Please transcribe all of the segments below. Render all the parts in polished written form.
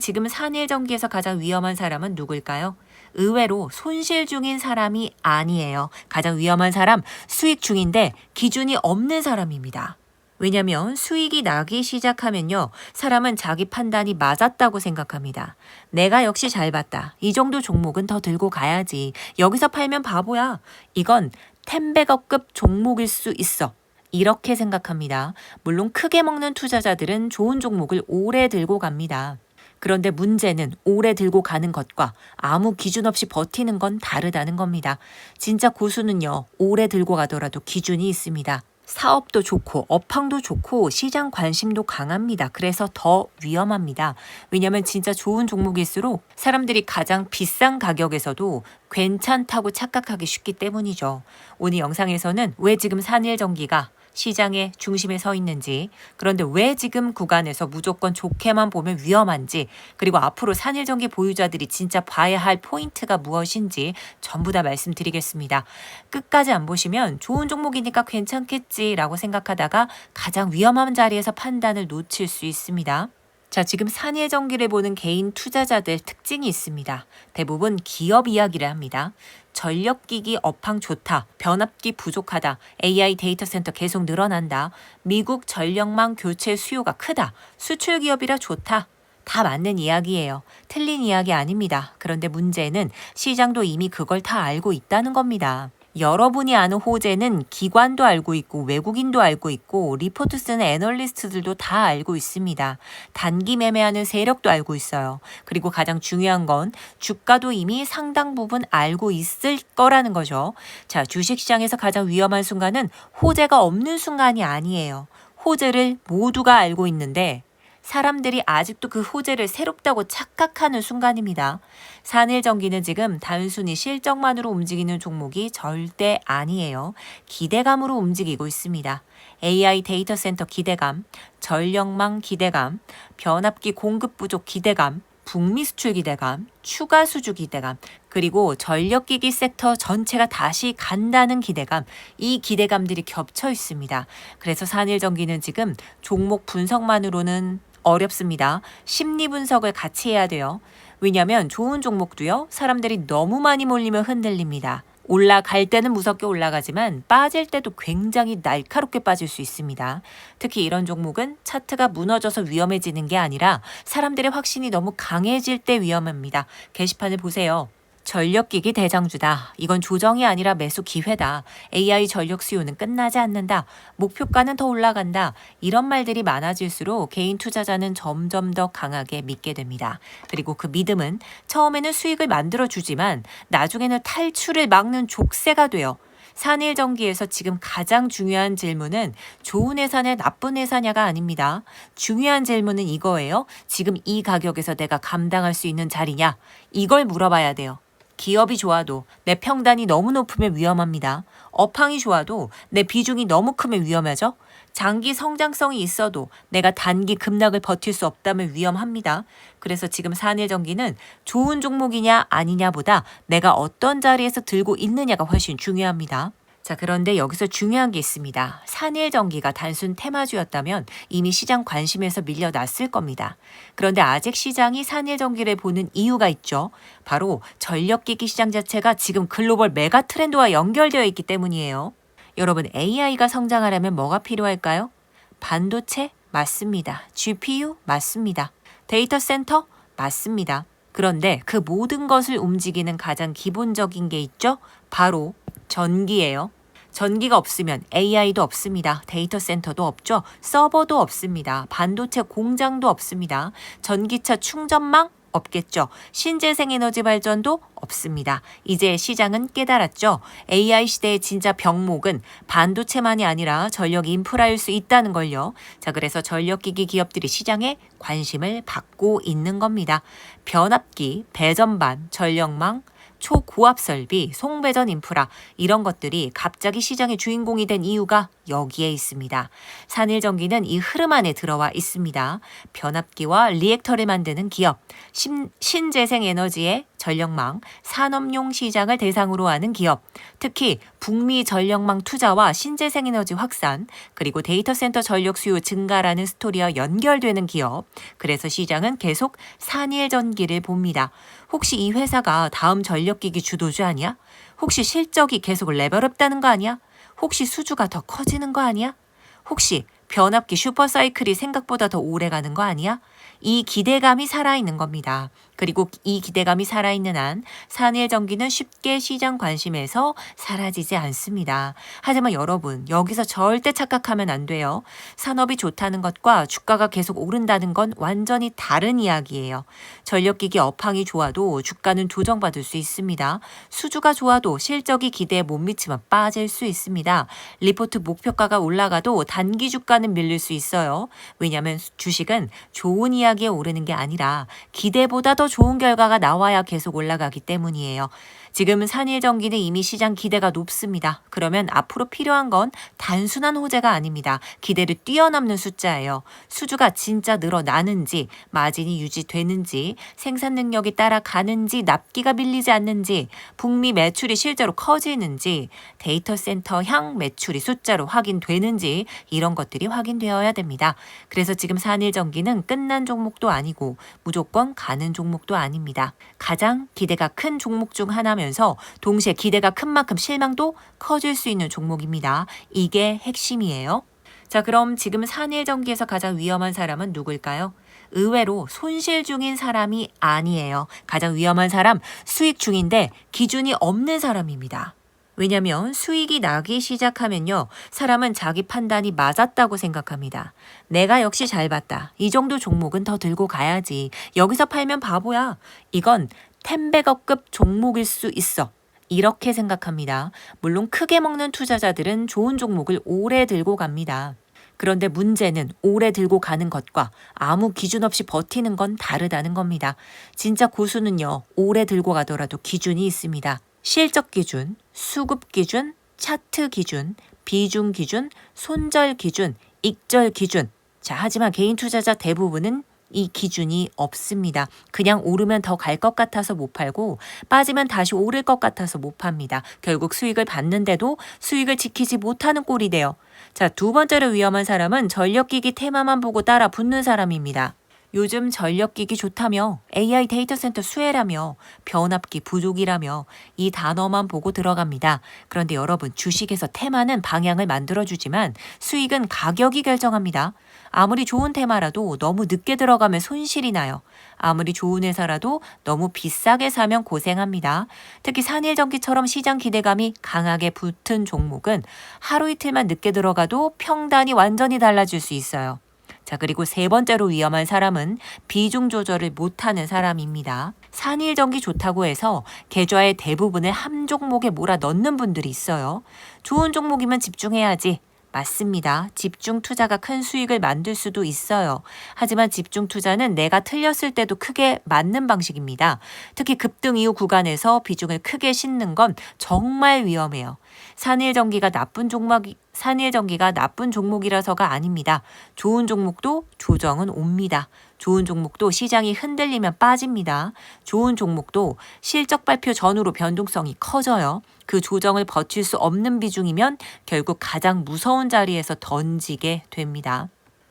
지금 산일전기에서 가장 위험한 사람은 누굴까요? 의외로 손실 중인 사람이 아니에요. 가장 위험한 사람, 수익 중인데 기준이 없는 사람입니다. 왜냐하면 수익이 나기 시작하면요. 사람은 자기 판단이 맞았다고 생각합니다. 내가 역시 잘 봤다. 이 정도 종목은 더 들고 가야지. 여기서 팔면 바보야. 이건 10배거급 종목일 수 있어. 이렇게 생각합니다. 물론 크게 먹는 투자자들은 좋은 종목을 오래 들고 갑니다. 그런데 문제는 오래 들고 가는 것과 아무 기준 없이 버티는 건 다르다는 겁니다. 진짜 고수는요, 오래 들고 가더라도 기준이 있습니다. 사업도 좋고 업황도 좋고 시장 관심도 강합니다. 그래서 더 위험합니다. 왜냐하면 진짜 좋은 종목일수록 사람들이 가장 비싼 가격에서도 괜찮다고 착각하기 쉽기 때문이죠. 오늘 영상에서는 왜 지금 산일전기가 시장의 중심에 서 있는지, 그런데 왜 지금 구간에서 무조건 좋게만 보면 위험한지, 그리고 앞으로 산일전기 보유자들이 진짜 봐야 할 포인트가 무엇인지 전부 다 말씀드리겠습니다. 끝까지 안 보시면 좋은 종목이니까 괜찮겠지라고 생각하다가 가장 위험한 자리에서 판단을 놓칠 수 있습니다. 자, 지금 산일전기를 보는 개인 투자자들 특징이 있습니다. 대부분 기업 이야기를 합니다. 전력기기 업황 좋다, 변압기 부족하다, AI 데이터 센터 계속 늘어난다, 미국 전력망 교체 수요가 크다, 수출 기업이라 좋다. 다 맞는 이야기예요. 틀린 이야기 아닙니다. 그런데 문제는 시장도 이미 그걸 다 알고 있다는 겁니다. 여러분이 아는 호재는 기관도 알고 있고 외국인도 알고 있고 리포트 쓰는 애널리스트들도 다 알고 있습니다. 단기 매매하는 세력도 알고 있어요. 그리고 가장 중요한 건 주가도 이미 상당 부분 알고 있을 거라는 거죠. 자, 주식시장에서 가장 위험한 순간은 호재가 없는 순간이 아니에요. 호재를 모두가 알고 있는데 사람들이 아직도 그 호재를 새롭다고 착각하는 순간입니다. 산일전기는 지금 단순히 실적만으로 움직이는 종목이 절대 아니에요. 기대감으로 움직이고 있습니다. AI 데이터 센터 기대감, 전력망 기대감, 변압기 공급 부족 기대감, 북미 수출 기대감, 추가 수주 기대감, 그리고 전력기기 섹터 전체가 다시 간다는 기대감, 이 기대감들이 겹쳐 있습니다. 그래서 산일전기는 지금 종목 분석만으로는 어렵습니다. 심리 분석을 같이 해야 돼요. 왜냐하면 좋은 종목도요, 사람들이 너무 많이 몰리면 흔들립니다. 올라갈 때는 무섭게 올라가지만 빠질 때도 굉장히 날카롭게 빠질 수 있습니다. 특히 이런 종목은 차트가 무너져서 위험해지는 게 아니라 사람들의 확신이 너무 강해질 때 위험합니다. 게시판을 보세요. 전력기기 대장주다. 이건 조정이 아니라 매수 기회다. AI 전력 수요는 끝나지 않는다. 목표가는 더 올라간다. 이런 말들이 많아질수록 개인 투자자는 점점 더 강하게 믿게 됩니다. 그리고 그 믿음은 처음에는 수익을 만들어주지만 나중에는 탈출을 막는 족쇄가 돼요. 산일전기에서 지금 가장 중요한 질문은 좋은 회사냐 나쁜 회사냐가 아닙니다. 중요한 질문은 이거예요. 지금 이 가격에서 내가 감당할 수 있는 자리냐? 이걸 물어봐야 돼요. 기업이 좋아도 내 평단이 너무 높으면 위험합니다. 업황이 좋아도 내 비중이 너무 크면 위험하죠. 장기 성장성이 있어도 내가 단기 급락을 버틸 수 없다면 위험합니다. 그래서 지금 산일전기는 좋은 종목이냐 아니냐보다 내가 어떤 자리에서 들고 있느냐가 훨씬 중요합니다. 자, 그런데 여기서 중요한 게 있습니다. 산일전기가 단순 테마주였다면 이미 시장 관심에서 밀려났을 겁니다. 그런데 아직 시장이 산일전기를 보는 이유가 있죠. 바로 전력기기 시장 자체가 지금 글로벌 메가 트렌드와 연결되어 있기 때문이에요. 여러분, AI가 성장하려면 뭐가 필요할까요? 반도체? 맞습니다. GPU? 맞습니다. 데이터 센터? 맞습니다. 그런데 그 모든 것을 움직이는 가장 기본적인 게 있죠? 바로 전기예요. 전기가 없으면 AI도 없습니다. 데이터 센터도 없죠. 서버도 없습니다. 반도체 공장도 없습니다. 전기차 충전망 없겠죠. 신재생 에너지 발전도 없습니다. 이제 시장은 깨달았죠. AI 시대의 진짜 병목은 반도체만이 아니라 전력 인프라일 수 있다는 걸요. 자, 그래서 전력기기 기업들이 시장에 관심을 받고 있는 겁니다. 변압기, 배전반, 전력망, 초고압 설비, 송배전 인프라 이런 것들이 갑자기 시장의 주인공이 된 이유가 여기에 있습니다. 산일전기는 이 흐름 안에 들어와 있습니다. 변압기와 리액터를 만드는 기업, 신재생 에너지의 전력망, 산업용 시장을 대상으로 하는 기업, 특히 북미 전력망 투자와 신재생에너지 확산, 그리고 데이터 센터 전력 수요 증가라는 스토리와 연결되는 기업, 그래서 시장은 계속 산일전기를 봅니다. 혹시 이 회사가 다음 전력기기 주도주 아니야? 혹시 실적이 계속 레벨업되는 거 아니야? 혹시 수주가 더 커지는 거 아니야? 혹시 변압기 슈퍼사이클이 생각보다 더 오래 가는 거 아니야? 이 기대감이 살아있는 겁니다. 그리고 이 기대감이 살아있는 한 산일전기는 쉽게 시장 관심에서 사라지지 않습니다. 하지만 여러분, 여기서 절대 착각하면 안 돼요. 산업이 좋다는 것과 주가가 계속 오른다는 건 완전히 다른 이야기예요. 전력기기 업황이 좋아도 주가는 조정받을 수 있습니다. 수주가 좋아도 실적이 기대에 못 미치면 빠질 수 있습니다. 리포트 목표가가 올라가도 단기 주가는 밀릴 수 있어요. 왜냐하면 주식은 좋은 이야기에 오르는 게 아니라 기대보다 더 좋은 결과가 나와야 계속 올라가기 때문이에요. 지금 산일전기는 이미 시장 기대가 높습니다. 그러면 앞으로 필요한 건 단순한 호재가 아닙니다. 기대를 뛰어넘는 숫자예요. 수주가 진짜 늘어나는지, 마진이 유지되는지, 생산 능력이 따라가는지, 납기가 밀리지 않는지, 북미 매출이 실제로 커지는지, 데이터 센터 향 매출이 숫자로 확인되는지 이런 것들이 확인되어야 됩니다. 그래서 지금 산일전기는 끝난 종목도 아니고 무조건 가는 종목도 아닙니다. 가장 기대가 큰 종목 중 하나면서 동시에 기대가 큰 만큼 실망도 커질 수 있는 종목입니다. 이게 핵심이에요. 자, 그럼 지금 산일전기에서 가장 위험한 사람은 누굴까요? 의외로 손실 중인 사람이 아니에요. 가장 위험한 사람, 수익 중인데 기준이 없는 사람입니다. 왜냐하면 수익이 나기 시작하면요. 사람은 자기 판단이 맞았다고 생각합니다. 내가 역시 잘 봤다. 이 정도 종목은 더 들고 가야지. 여기서 팔면 바보야. 이건 10배거급 종목일 수 있어. 이렇게 생각합니다. 물론 크게 먹는 투자자들은 좋은 종목을 오래 들고 갑니다. 그런데 문제는 오래 들고 가는 것과 아무 기준 없이 버티는 건 다르다는 겁니다. 진짜 고수는요. 오래 들고 가더라도 기준이 있습니다. 실적 기준, 수급 기준, 차트 기준, 비중 기준, 손절 기준, 익절 기준. 자, 하지만 개인 투자자 대부분은 이 기준이 없습니다. 그냥 오르면 더 갈 것 같아서 못 팔고 빠지면 다시 오를 것 같아서 못 팝니다. 결국 수익을 받는데도 수익을 지키지 못하는 꼴이 돼요. 자, 두 번째로 위험한 사람은 전력기기 테마만 보고 따라 붙는 사람입니다. 요즘 전력기기 좋다며, AI 데이터 센터 수혜라며, 변압기 부족이라며 이 단어만 보고 들어갑니다. 그런데 여러분, 주식에서 테마는 방향을 만들어주지만 수익은 가격이 결정합니다. 아무리 좋은 테마라도 너무 늦게 들어가면 손실이 나요. 아무리 좋은 회사라도 너무 비싸게 사면 고생합니다. 특히 산일전기처럼 시장 기대감이 강하게 붙은 종목은 하루 이틀만 늦게 들어가도 평단이 완전히 달라질 수 있어요. 자, 그리고 세 번째로 위험한 사람은 비중 조절을 못하는 사람입니다. 산일전기 좋다고 해서 계좌의 대부분을 한 종목에 몰아 넣는 분들이 있어요. 좋은 종목이면 집중해야지. 맞습니다. 집중 투자가 큰 수익을 만들 수도 있어요. 하지만 집중 투자는 내가 틀렸을 때도 크게 맞는 방식입니다. 특히 급등 이후 구간에서 비중을 크게 싣는 건 정말 위험해요. 산일전기가 나쁜 종목이라서가 아닙니다. 좋은 종목도 조정은 옵니다. 좋은 종목도 시장이 흔들리면 빠집니다. 좋은 종목도 실적 발표 전후로 변동성이 커져요. 그 조정을 버틸 수 없는 비중이면 결국 가장 무서운 자리에서 던지게 됩니다.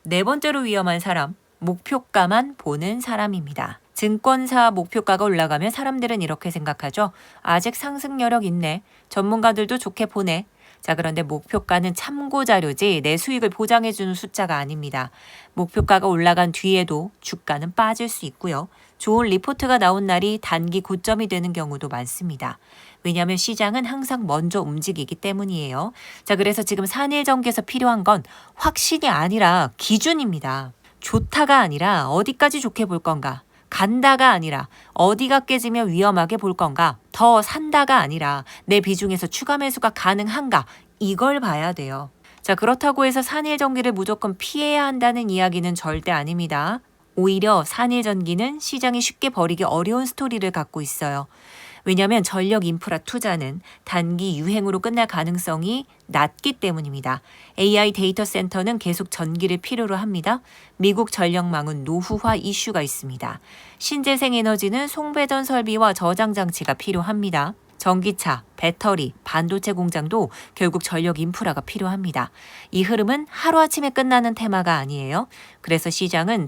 네 번째로 위험한 사람, 목표가만 보는 사람입니다. 증권사 목표가가 올라가면 사람들은 이렇게 생각하죠. 아직 상승 여력 있네. 전문가들도 좋게 보네. 자, 그런데 목표가는 참고 자료지 내 수익을 보장해주는 숫자가 아닙니다. 목표가가 올라간 뒤에도 주가는 빠질 수 있고요. 좋은 리포트가 나온 날이 단기 고점이 되는 경우도 많습니다. 왜냐하면 시장은 항상 먼저 움직이기 때문이에요. 자, 그래서 지금 산일전기에서 필요한 건 확신이 아니라 기준입니다. 좋다가 아니라 어디까지 좋게 볼 건가? 간다가 아니라 어디가 깨지면 위험하게 볼 건가? 더 산다가 아니라 내 비중에서 추가 매수가 가능한가? 이걸 봐야 돼요. 자, 그렇다고 해서 산일전기를 무조건 피해야 한다는 이야기는 절대 아닙니다. 오히려 산일전기는 시장이 쉽게 버리기 어려운 스토리를 갖고 있어요. 왜냐하면 전력 인프라 투자는 단기 유행으로 끝날 가능성이 낮기 때문입니다. AI 데이터 센터는 계속 전기를 필요로 합니다. 미국 전력망은 노후화 이슈가 있습니다. 신재생 에너지는 송배전 설비와 저장 장치가 필요합니다. 전기차, 배터리, 반도체 공장도 결국 전력 인프라가 필요합니다. 이 흐름은 하루아침에 끝나는 테마가 아니에요. 그래서 시장은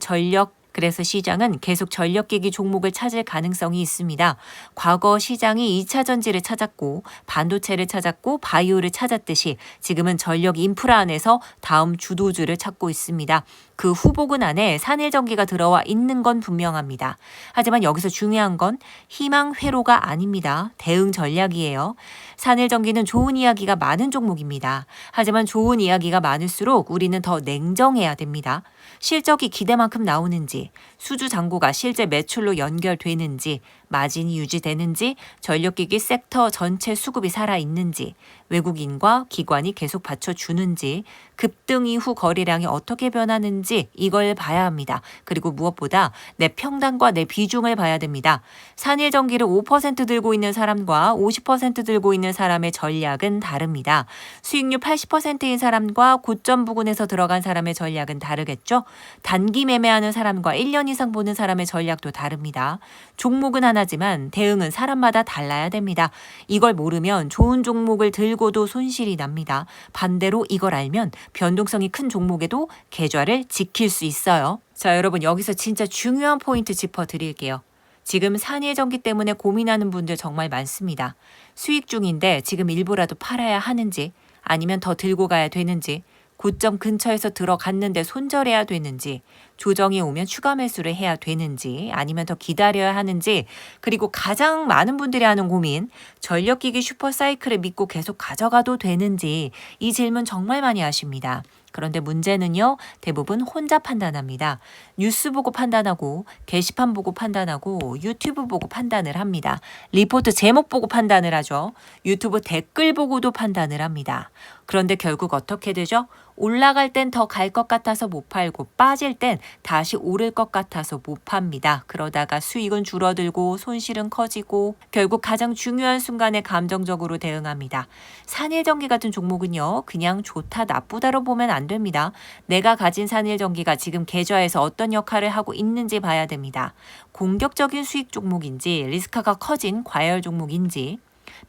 계속 전력기기 종목을 찾을 가능성이 있습니다. 과거 시장이 2차 전지를 찾았고 반도체를 찾았고 바이오를 찾았듯이 지금은 전력 인프라 안에서 다음 주도주를 찾고 있습니다. 그 후보군 안에 산일전기가 들어와 있는 건 분명합니다. 하지만 여기서 중요한 건 희망 회로가 아닙니다. 대응 전략이에요. 산일전기는 좋은 이야기가 많은 종목입니다. 하지만 좋은 이야기가 많을수록 우리는 더 냉정해야 됩니다. 실적이 기대만큼 나오는지, 수주 잔고가 실제 매출로 연결되는지, 마진이 유지되는지, 전력기기 섹터 전체 수급이 살아있는지, 외국인과 기관이 계속 받쳐주는지, 급등 이후 거래량이 어떻게 변하는지 이걸 봐야 합니다. 그리고 무엇보다 내 평단과 내 비중을 봐야 됩니다. 산일전기를 5% 들고 있는 사람과 50% 들고 있는 사람의 전략은 다릅니다. 수익률 80%인 사람과 고점 부근에서 들어간 사람의 전략은 다르겠죠? 단기 매매하는 사람과 1년 이상 보는 사람의 전략도 다릅니다. 종목은 하나지만 대응은 사람마다 달라야 됩니다. 이걸 모르면 좋은 종목을 들고도 손실이 납니다. 반대로 이걸 알면 변동성이 큰 종목에도 계좌를 지킬 수 있어요. 자, 여러분 여기서 진짜 중요한 포인트 짚어드릴게요. 지금 산일전기 때문에 고민하는 분들 정말 많습니다. 수익 중인데 지금 일부라도 팔아야 하는지 아니면 더 들고 가야 되는지 고점 근처에서 들어갔는데 손절해야 되는지 조정이 오면 추가 매수를 해야 되는지 아니면 더 기다려야 하는지 그리고 가장 많은 분들이 하는 고민 전력기기 슈퍼사이클을 믿고 계속 가져가도 되는지 이 질문 정말 많이 하십니다. 그런데 문제는요. 대부분 혼자 판단합니다. 뉴스 보고 판단하고 게시판 보고 판단하고 유튜브 보고 판단을 합니다. 리포트 제목 보고 판단을 하죠. 유튜브 댓글 보고도 판단을 합니다. 그런데 결국 어떻게 되죠? 올라갈 땐 더 갈 것 같아서 못 팔고 빠질 땐 다시 오를 것 같아서 못 팝니다. 그러다가 수익은 줄어들고 손실은 커지고 결국 가장 중요한 순간에 감정적으로 대응합니다. 산일전기 같은 종목은요. 그냥 좋다 나쁘다로 보면 안 됩니다. 내가 가진 산일전기가 지금 계좌에서 어떤 역할을 하고 있는지 봐야 됩니다. 공격적인 수익 종목인지 리스크가 커진 과열 종목인지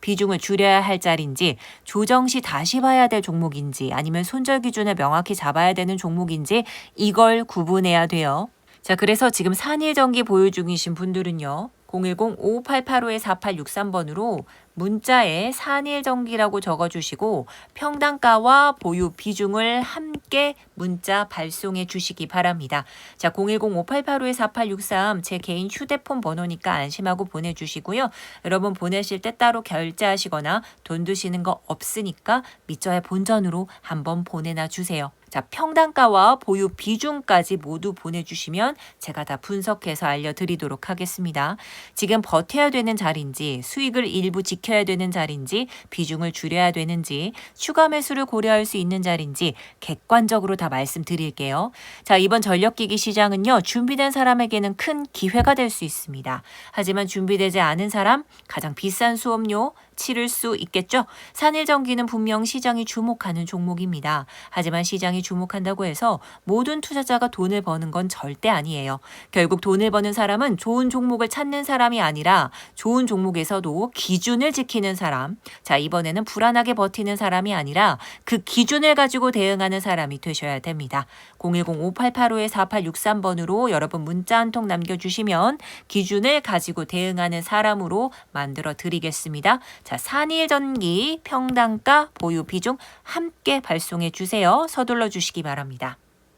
비중을 줄여야 할 자리인지 조정 시 다시 봐야 될 종목인지 아니면 손절 기준을 명확히 잡아야 되는 종목인지 이걸 구분해야 돼요. 자, 그래서 지금 산일전기 보유 중이신 분들은요. 010-5885-4863번으로 문자에 산일전기라고 적어주시고 평단가와 보유 비중을 함께 문자 발송해 주시기 바랍니다. 자, 010-5885-4863 제 개인 휴대폰 번호니까 안심하고 보내주시고요. 여러분 보내실 때 따로 결제하시거나 돈 드시는 거 없으니까 밑자의 본전으로 한번 보내놔 주세요. 자, 평단가와 보유 비중까지 모두 보내주시면 제가 다 분석해서 알려드리도록 하겠습니다. 지금 버텨야 되는 자리인지 수익을 일부 지켜야 되는 자리인지 비중을 줄여야 되는지 추가 매수를 고려할 수 있는 자리인지 객관적으로 다 말씀드릴게요. 자, 이번 전력기기 시장은요. 준비된 사람에게는 큰 기회가 될 수 있습니다. 하지만 준비되지 않은 사람 가장 비싼 수업료 치를 수 있겠죠. 산일전기는 분명 시장이 주목하는 종목입니다. 하지만 시장이 주목한다고 해서 모든 투자자가 돈을 버는 건 절대 아니에요. 결국 돈을 버는 사람은 좋은 종목을 찾는 사람이 아니라 좋은 종목에서도 기준을 지키는 사람. 자, 이번에는 불안하게 버티는 사람이 아니라 그 기준을 가지고 대응하는 사람이 되셔야 됩니다. 010-5885-4863번으로 여러분 문자 한 통 남겨주시면 기준을 가지고 대응하는 사람으로 만들어 드리겠습니다. 자, 산일전기 평단가 보유 비중 함께 발송해 주세요. 서둘러 주시기 바랍니다.